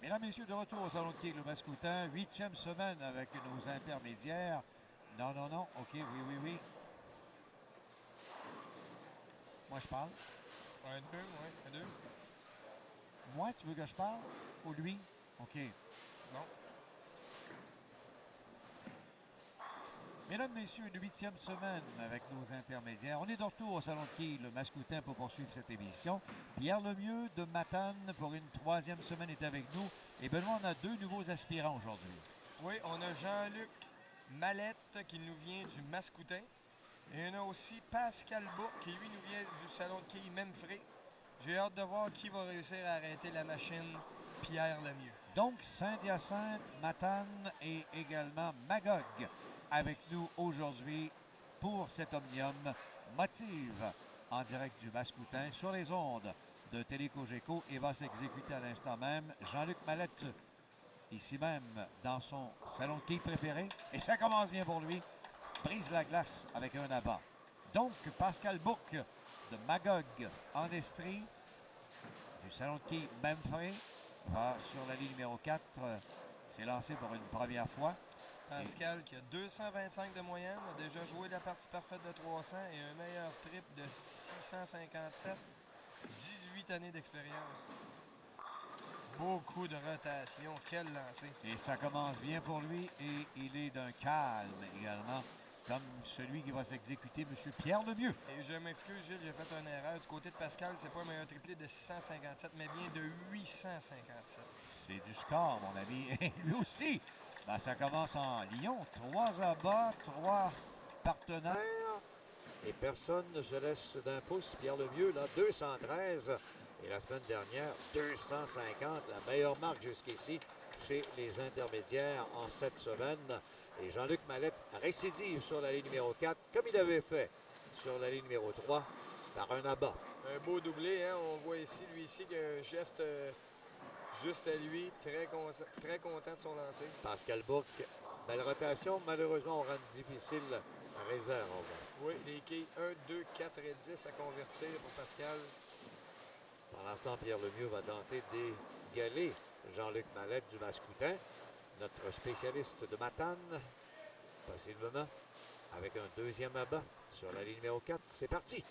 Mesdames, Messieurs, de retour au Salon de quai le Mascoutin, 8e semaine avec nos intermédiaires. Non, non, non, OK, oui, oui, oui. Moi, je parle. Un, deux, ouais, un, deux. Moi, tu veux que je parle? Ou lui? OK. Non. Mesdames, Messieurs, une 8e semaine avec nos intermédiaires. On est de retour au Salon de quai le Mascoutin pour poursuivre cette émission. Pierre Lemieux de Matane pour une 3e semaine est avec nous. Et Benoît, on a 2 nouveaux aspirants aujourd'hui. Oui, on a Jean-Luc Mallette qui nous vient du Mascoutin. Et on a aussi Pascal Bourque qui, lui, nous vient du Salon de quai Memfré. J'ai hâte de voir qui va réussir à arrêter la machine Pierre Lemieux. Donc, Saint-Hyacinthe, Matane et également Magog avec nous aujourd'hui pour cet Omnium Motive en direct du Mascoutin sur les ondes de Télécogeco et va s'exécuter à l'instant même Jean-Luc Mallette ici même dans son salon de quai préféré et ça commence bien pour lui. Brise la glace avec un abat. Donc, Pascal Bourque de Magog en Estrie du salon de quai Memfré va sur la ligne numéro 4. C'est lancé pour une première fois. Pascal qui a 225 de moyenne, a déjà joué la partie parfaite de 300 et un meilleur trip de 657. 18 années d'expérience. Beaucoup de rotation. Quel lancer. Et ça commence bien pour lui et il est d'un calme également, comme celui qui va s'exécuter, M. Pierre Lemieux. Et je m'excuse, Gilles, j'ai fait une erreur. Du côté de Pascal, c'est pas un meilleur triplé de 657, mais bien de 857. C'est du score, mon ami. Et lui aussi. Ben, ça commence en Lyon. 3 abats, 3 partenaires. Et personne ne se laisse d'un pouce. Pierre Lemieux, là, 213. Et la semaine dernière, 250. La meilleure marque jusqu'ici chez les intermédiaires en cette semaine. Et Jean-Luc Mallette récidive sur la ligne numéro 4, comme il avait fait sur la ligne numéro 3, par un abat. Un beau doublé, hein? On voit ici, lui ici, qu'il y a un geste juste à lui. Très content de son lancer. Pascal Bourque, belle rotation. Malheureusement, on rend difficile la réserve. Oui, les quilles 1, 2, 4 et 10 à convertir pour Pascal. Pour l'instant, Pierre Lemieux va tenter d'égaler Jean-Luc Mallette du Mascoutin, notre spécialiste de Matane, possiblement, avec un deuxième abat sur la ligne numéro 4. C'est parti!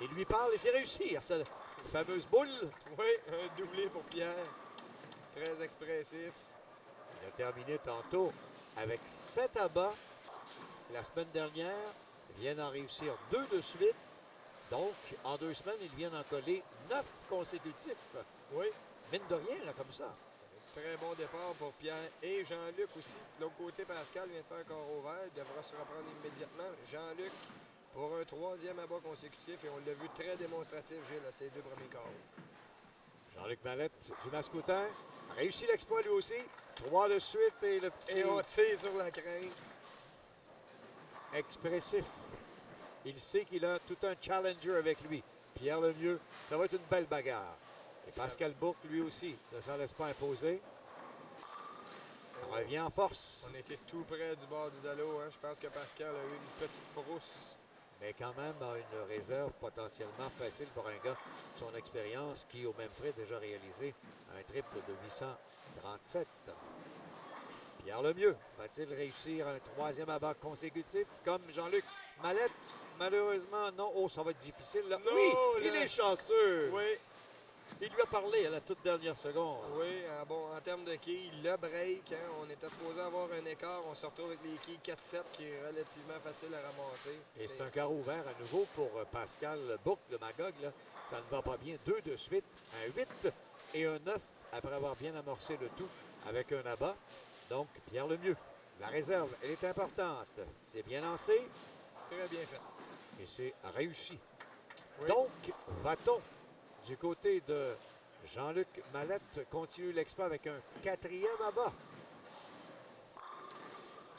Il lui parle et c'est réussi, cette fameuse boule. Oui, un doublé pour Pierre. Très expressif. Il a terminé tantôt avec 7 abats. La semaine dernière, il vient d'en réussir 2 de suite. Donc, en 2 semaines, il vient d'en coller 9 consécutifs. Oui. Mine de rien, là, comme ça. Très bon départ pour Pierre et Jean-Luc aussi. De l'autre côté, Pascal vient de faire un corps ouvert. Il devra se reprendre immédiatement. Jean-Luc pour un 3e abat consécutif. Et on l'a vu très démonstratif, Gilles, à ses 2 premiers corps. Jean-Luc Mallette du Mascoutin a réussi l'exploit lui aussi. 3 de suite et le petit... Et on tire sur la crainte. Expressif. Il sait qu'il a tout un challenger avec lui. Pierre Lemieux, ça va être une belle bagarre. Et Pascal Bourque, lui aussi, ne s'en laisse pas imposer. On revient en force. On était tout près du bord du dallo. Hein? Je pense que Pascal a eu une petite frousse. Mais quand même, a une réserve potentiellement facile pour un gars de son expérience qui, au même frais, a déjà réalisé un triple de 837. Pierre Lemieux va-t-il réussir un 3e abat consécutif comme Jean-Luc Mallette? Malheureusement, non. Oh, ça va être difficile. Là. Non, oui, là. il est chanceux. Oui. Il lui a parlé à la toute dernière seconde. Oui, en termes de quilles, le break, hein, on était supposé avoir un écart. On se retrouve avec les quilles 4-7 qui est relativement facile à ramasser. Et c'est un carreau ouvert à nouveau pour Pascal Bourque de Magog. Là. Ça ne va pas bien. 2 de suite, un 8 et un 9 après avoir bien amorcé le tout avec un abat. Donc, Pierre Lemieux. La réserve, elle est importante. C'est bien lancé. Très bien fait. Et c'est réussi. Oui. Donc, va-t-on du côté de Jean-Luc Mallette continue l'exploit avec un 4e abat.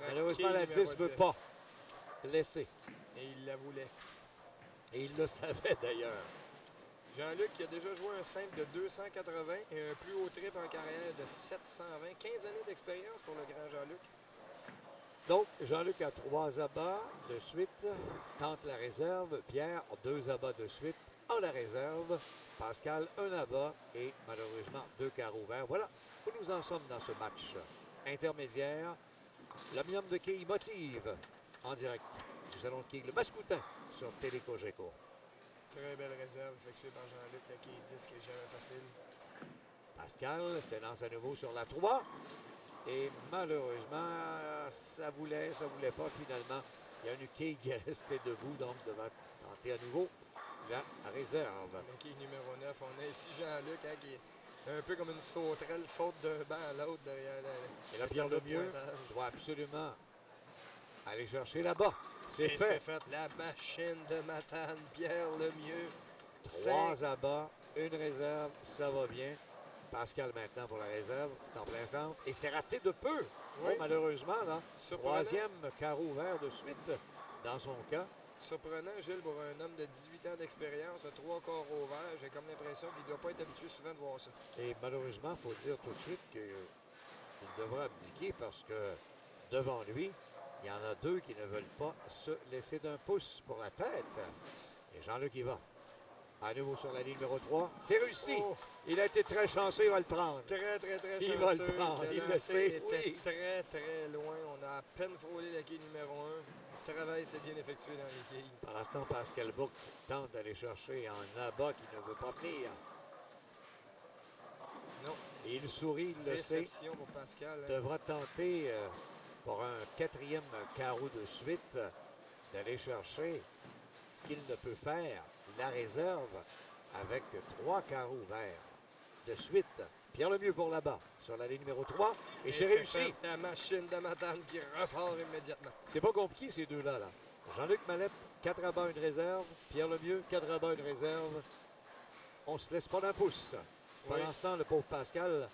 Malheureusement, la 10 ne veut pas laisser. Et il la voulait. Et il le savait d'ailleurs. Jean-Luc qui a déjà joué un simple de 280 et un plus haut trip en carrière de 720. 15 années d'expérience pour le grand Jean-Luc. Donc, Jean-Luc a 3 abats de suite, tente la réserve. Pierre, 2 abats de suite. en la réserve. Pascal, un abat et malheureusement 2 carreaux verts. Voilà où nous en sommes dans ce match intermédiaire. L'Omnium de quilles motive en direct du salon de quilles le Mascoutin sur Télé Cogeco. Très belle réserve effectuée par Jean-Luc, la quille 10 qui est jamais facile. Pascal s'élance à nouveau sur la 3. Et malheureusement, ça voulait pas finalement. Il y a une quille qui est restée debout, donc devant tenter à nouveau la réserve. La quille numéro 9, on a ici Jean-Luc qui est un peu comme une sauterelle, saute d'un banc à l'autre derrière Et là, Pierre Lemieux doit absolument aller chercher là-bas. C'est fait. C'est fait. La machine de Matane, Pierre Lemieux. 3 abats, une réserve, ça va bien. Pascal maintenant pour la réserve, c'est en plein centre. Et c'est raté de peu. Oui. Oh, malheureusement, là. Surprenant. 3e carreau vert de suite dans son cas. Surprenant, Gilles, pour un homme de 18 ans d'expérience, 3 carreaux verts, j'ai comme l'impression qu'il ne doit pas être habitué souvent de voir ça. Et malheureusement, il faut dire tout de suite qu'il devra abdiquer parce que devant lui, il y en a 2 qui ne veulent pas se laisser d'un pouce pour la tête. Et Jean-Luc y va. À nouveau sur la ligne numéro 3. C'est réussi. Oh. Il a été très chanceux, il va le prendre. Très, très, très chanceux. Il va le prendre, il le sait. Était Oui. très, très loin. On a à peine frôlé la quille numéro 1. Le travail s'est bien effectué dans les quilles. Pendant ce temps, Pascal Bourque tente d'aller chercher un abat qui ne veut pas venir. Non. Et il sourit, il le sait. Déception pour Pascal. Hein. Devra tenter pour un 4e carreau de suite d'aller chercher ce qu'il ne peut faire, la réserve avec 3 carreaux verts de suite. Pierre Lemieux pour là-bas sur la ligne numéro 3 et c'est réussi. Fait la machine de Matane qui repart immédiatement. C'est pas compliqué ces deux-là. Là. Jean-Luc Mallette, 4 abats, une réserve. Pierre Lemieux, 4 abats, une réserve. On se laisse pas d'un pouce. Pendant ce temps, le pauvre Pascal.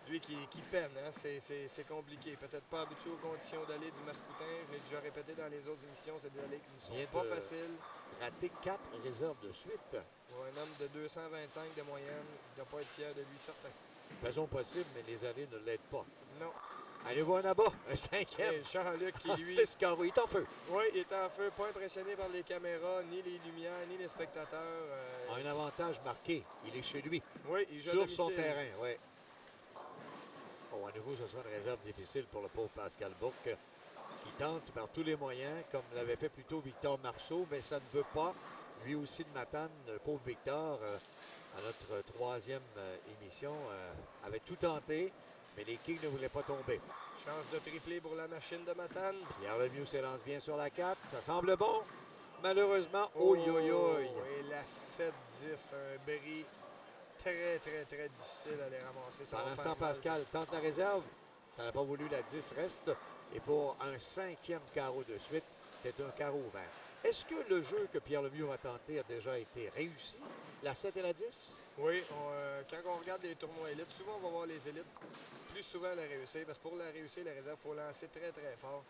Lui qui peine, hein? C'est compliqué. Peut-être pas habitué aux conditions d'aller du Mascoutin. Je l'ai déjà répété dans les autres émissions, c'est des allées qui ne sont pas faciles. Raté 4 réserves de suite. Pour un homme de 225 de moyenne, il ne doit pas être fier de lui, certain. Faisons possible, mais les allées ne l'aident pas. Non. Allez voir là-bas, un 5e. Et Jean-Luc qui, lui... 6 carreaux, il est en feu. Oui, il est en feu, pas impressionné par les caméras, ni les lumières, ni les spectateurs. Un avantage marqué, il est chez lui. Oui, il joue sur à son domicile. terrain, oui. Oh, à nouveau, ce sera une réserve difficile pour le pauvre Pascal Bourque, qui tente par tous les moyens, comme l'avait fait plutôt Victor Marceau, mais ça ne veut pas. Lui aussi de Matane, le pauvre Victor, à notre 3e émission, avait tout tenté, mais les quilles ne voulaient pas tomber. Chance de tripler pour la machine de Matane. Pierre Lemieux s'élance bien sur la 4, ça semble bon. Malheureusement, oi, oi, oi. Et la 7-10, un bris très, très, très difficile à les ramasser. Ça Pendant va ce faire temps, mal. Pascal tente la réserve. Ça n'a pas voulu, la 10 reste. Et pour un 5e carreau de suite, c'est un carreau vert. Est-ce que le jeu que Pierre Lemieux a tenté a déjà été réussi? La 7 et la 10? Oui, quand on regarde les tournois élites, souvent on va voir les élites plus souvent la réussir. Parce que pour la réussir, la réserve, il faut lancer très, très fort.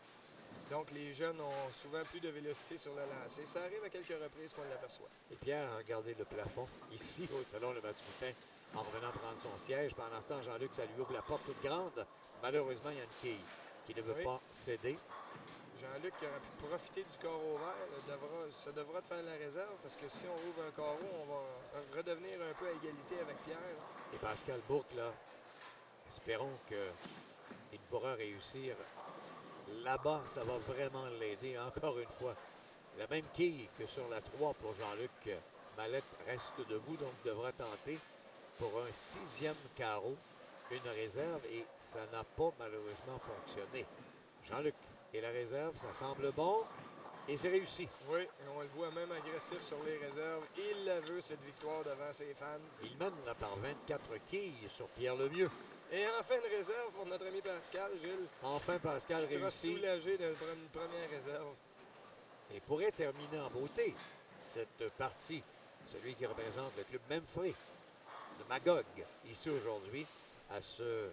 Donc les jeunes ont souvent plus de vélocité sur le lancer. Ça arrive à quelques reprises qu'on l'aperçoit. Et Pierre a regardé le plafond ici au salon Le Mascoutin en revenant prendre son siège. Pendant ce temps, Jean-Luc, ça lui ouvre la porte toute grande. Malheureusement, il y a une quille qui ne veut pas céder. Jean-Luc qui aurait pu profiter du carreau vert, ça devra de faire la réserve parce que si on ouvre un carreau, on va redevenir un peu à égalité avec Pierre. Et Pascal Bourque, là, espérons qu'il pourra réussir. Là-bas, ça va vraiment l'aider encore une fois. La même quille que sur la 3 pour Jean-Luc. Mallette reste debout, donc devra tenter pour un 6e carreau, une réserve, et ça n'a pas malheureusement fonctionné. Jean-Luc et la réserve, ça semble bon, et c'est réussi. Oui, et on le voit même agressif sur les réserves. Il la veut, cette victoire, devant ses fans. Il mène là par 24 quilles sur Pierre Lemieux. Et enfin une réserve pour notre ami Pascal, Gilles. Enfin, Pascal Il sera réussit. soulagé d'être une première réserve. Et pourrait terminer en beauté cette partie. Celui qui représente le club Memphis de Magog, ici aujourd'hui, à ce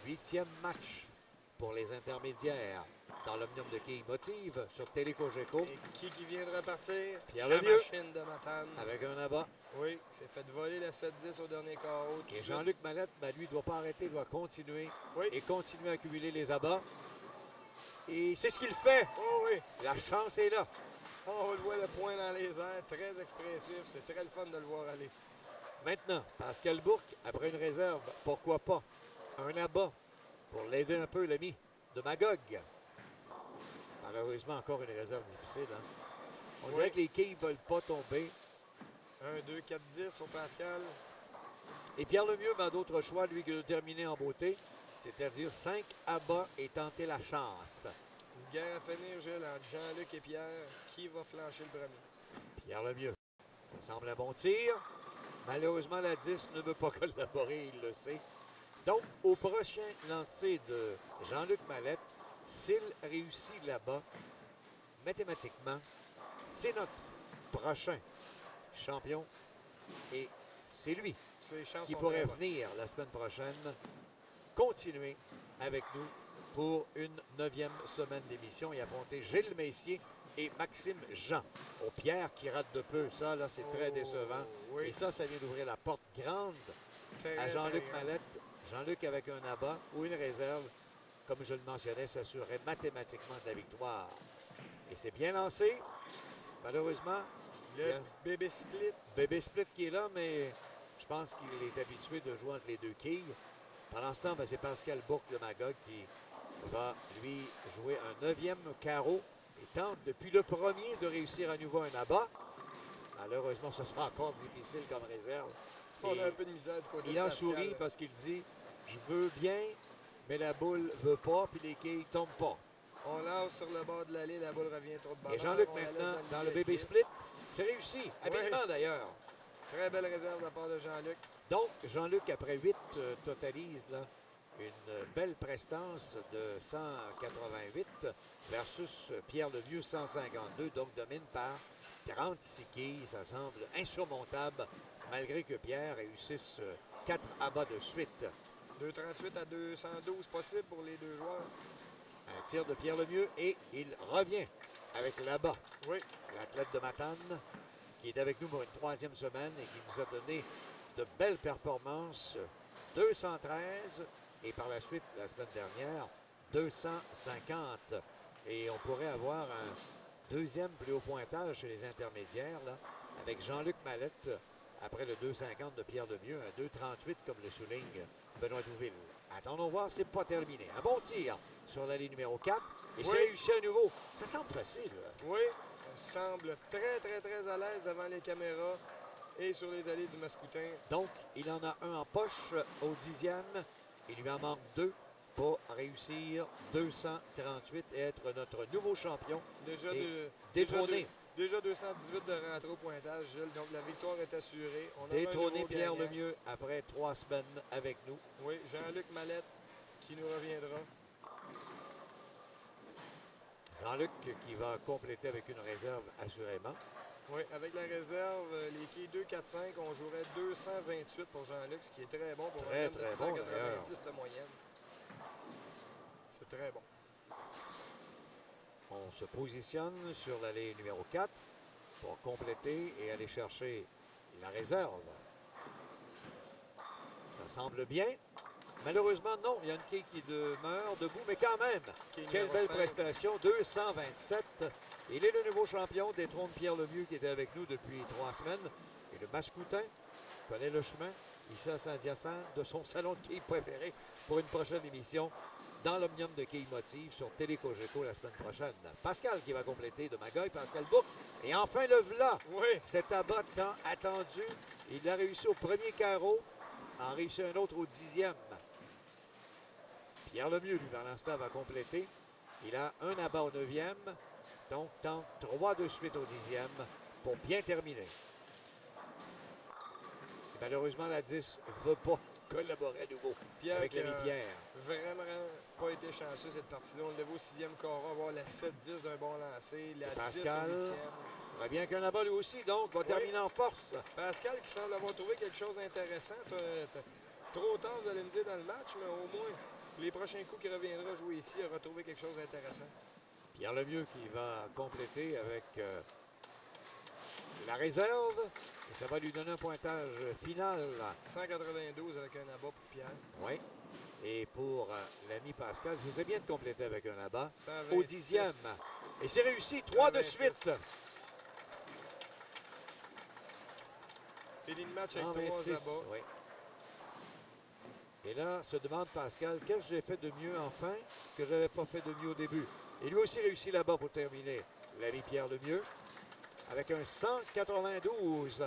8e match pour les intermédiaires dans l'Omnium de quilles motive sur Télé Cogeco. Et qui vient de repartir? Pierre La Lemieux. machine de Matane. Avec un abat. Oui, s'est fait voler la 7-10 au dernier carreau. tout Et de Jean-Luc Mallette, ben, lui, ne doit pas arrêter, il doit continuer. Oui. Et continuer à accumuler les abats. Et c'est ce qu'il fait. Oh oui. La chance est là. On le voit le poing dans les airs, très expressif. C'est très le fun de le voir aller. Maintenant, Pascal Bourque, après une réserve, pourquoi pas un abat pour l'aider un peu, l'ami de Magog. Malheureusement, encore une réserve difficile. Hein? On dirait que les quilles ne veulent pas tomber. 1, 2, 4, 10 pour Pascal. Et Pierre Lemieux a d'autres choix, lui, que de terminer en beauté. C'est-à-dire 5 abats et tenter la chance. Une guerre à finir, Gilles, entre Jean-Luc et Pierre. Qui va flancher le premier? Pierre Lemieux. Ça semble un bon tir. Malheureusement, la 10 ne veut pas collaborer, il le sait. Donc, au prochain lancer de Jean-Luc Mallette, s'il réussit là-bas, mathématiquement, c'est notre prochain champion et c'est lui Ses chances qui sont pourrait très bonnes. venir la semaine prochaine, continuer avec nous pour une 9e semaine d'émission et affronter Gilles Messier et Maxime Jean. Au Pierre qui rate de peu, ça, là, c'est très décevant. Oui. Et ça vient d'ouvrir la porte grande Très, à Jean-Luc très Mallette. Jean-Luc avec un abat ou une réserve, comme je le mentionnais, s'assurerait mathématiquement de la victoire. Et c'est bien lancé. Malheureusement, il y Le a bébé split. Bébé Split qui est là, mais je pense qu'il est habitué de jouer entre les deux quilles. Pendant ce temps, ben, c'est Pascal Bourque de Magog qui va, lui, jouer un 9e carreau et tente depuis le premier de réussir à nouveau un abat. Malheureusement, ce sera encore difficile comme réserve. On Et a un peu de misère du côté il de en Pascal. sourit parce qu'il dit « Je veux bien, mais la boule veut pas, puis les quilles tombent pas. On lance sur le bord de l'allée, la boule revient trop de » ballon. Et Jean-Luc On la laisse maintenant, dans le filet bébé 10. split, c'est réussi, habilement d'ailleurs. Très belle réserve de la part de Jean-Luc. Donc, Jean-Luc, après 8, totalise là, une belle prestance de 188 versus Pierre Lemieux, 152. Donc, domine par 36 quilles. Ça semble insurmontable, malgré que Pierre réussisse 4 abats de suite. 2,38 à 212 possible pour les deux joueurs. Un tir de Pierre Lemieux et il revient avec l'abat. Oui. L'athlète de Matane, qui est avec nous pour une 3e semaine et qui nous a donné de belles performances. 213 et par la suite, la semaine dernière, 250. Et on pourrait avoir un 2e plus haut pointage chez les intermédiaires, là, avec Jean-Luc Mallette, après le 2,50 de Pierre Lemieux, un 2,38 comme le souligne Benoît Douville. Attendons voir, c'est pas terminé. Un bon tir sur l'allée numéro 4 et c'est réussi à nouveau. Ça semble facile. Oui, on semble très, très, très à l'aise devant les caméras et sur les allées du Mascoutin. Donc, il en a un en poche au 10e. Il lui en manque 2 pour réussir 238 et être notre nouveau champion. Déjà, Et déjà, détrôner. déjà 218 de rentrée au pointage, Gilles. Donc, la victoire est assurée. On aura un Détrôner nouveau Pierre gagnant. Lemieux après 3 semaines avec nous. Oui, Jean-Luc Mallette qui nous reviendra. Jean-Luc qui va compléter avec une réserve assurément. Oui, avec la réserve, les quilles 2, 4, 5, on jouerait 228 pour Jean-Luc, ce qui est très bon pour Très, un homme de très bon, 190 de moyenne. C'est très bon. On se positionne sur l'allée numéro 4 pour compléter et aller chercher la réserve. Ça semble bien. Malheureusement, non. Il y a une quille qui demeure debout, mais quand même, Quille quelle numéro belle 5. prestation. 227. Il est le nouveau champion, détrône Pierre Lemieux qui était avec nous depuis 3 semaines. Et le Mascoutin connaît le chemin, ici à Saint-Hyacinthe, de son salon de quilles préféré pour une prochaine émission dans l'Omnium de quilles motive sur Télé Cogeco la semaine prochaine. Pascal qui va compléter de Magog, Pascal Bourque. Et enfin, le v'là. Oui, Cet abat tant attendu. Il a réussi au premier carreau, en réussi un autre au 10e. Pierre Lemieux, lui, par l'instant, va compléter. Il a un abat au 9e, donc tente 3 de suite au 10e pour bien terminer. Et malheureusement, la 10 ne veut pas collaborer à nouveau Pierre avec qui a l'ami Pierre. vraiment pas été chanceux cette partie-là. On le voit au 6e carreau, avoir la 7-10 d'un bon lancer, la 10 Pascal. au 8e. Revient qu'un abat lui aussi, donc va terminer en force. Pascal qui semble avoir trouvé quelque chose d'intéressant. Trop tard, vous allez me dire, dans le match, mais au moins, les prochains coups qu'il reviendra jouer ici, il aura trouvé quelque chose d'intéressant. Pierre Lemieux qui va compléter avec la réserve. Et ça va lui donner un pointage final. 192 avec un abat pour Pierre. Oui. Et pour l'ami Pascal, je voudrais bien de compléter avec un abat 126. au 10e. Et c'est réussi, 3 de 126. suite. Fini le match avec 3 126, abats. oui. Et là, se demande Pascal, qu'est-ce que j'ai fait de mieux en fin que je n'avais pas fait de mieux au début? Et lui aussi réussit là-bas pour terminer. Larry-Pierre Lemieux avec un 192.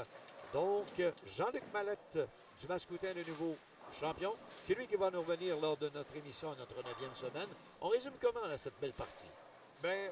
Donc, Jean-Luc Mallette du Mascoutin, de nouveau champion. C'est lui qui va nous revenir lors de notre émission à notre 9e semaine. On résume comment là, cette belle partie? Ben,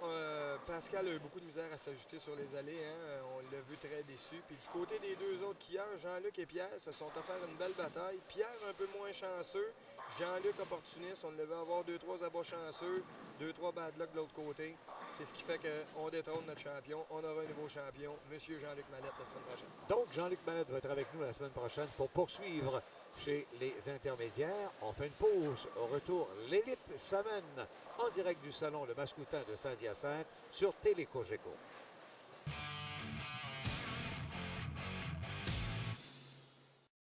Pascal a eu beaucoup de misère à s'ajuster sur les allées. Hein? On l'a vu très déçu. Puis du côté des deux autres skieurs, Jean-Luc et Pierre se sont offerts une belle bataille. Pierre un peu moins chanceux. Jean-Luc opportuniste. On devait avoir 2-3 abats chanceux, 2-3 bad luck de l'autre côté. C'est ce qui fait qu'on détrône notre champion. On aura un nouveau champion, Monsieur Jean-Luc Mallette, la semaine prochaine. Donc, Jean-Luc Mallette va être avec nous la semaine prochaine pour poursuivre chez les intermédiaires. On fait une pause. Au retour, l'élite s'amène en direct du salon Le Mascoutin de Saint-Hyacinthe sur Télécogeco.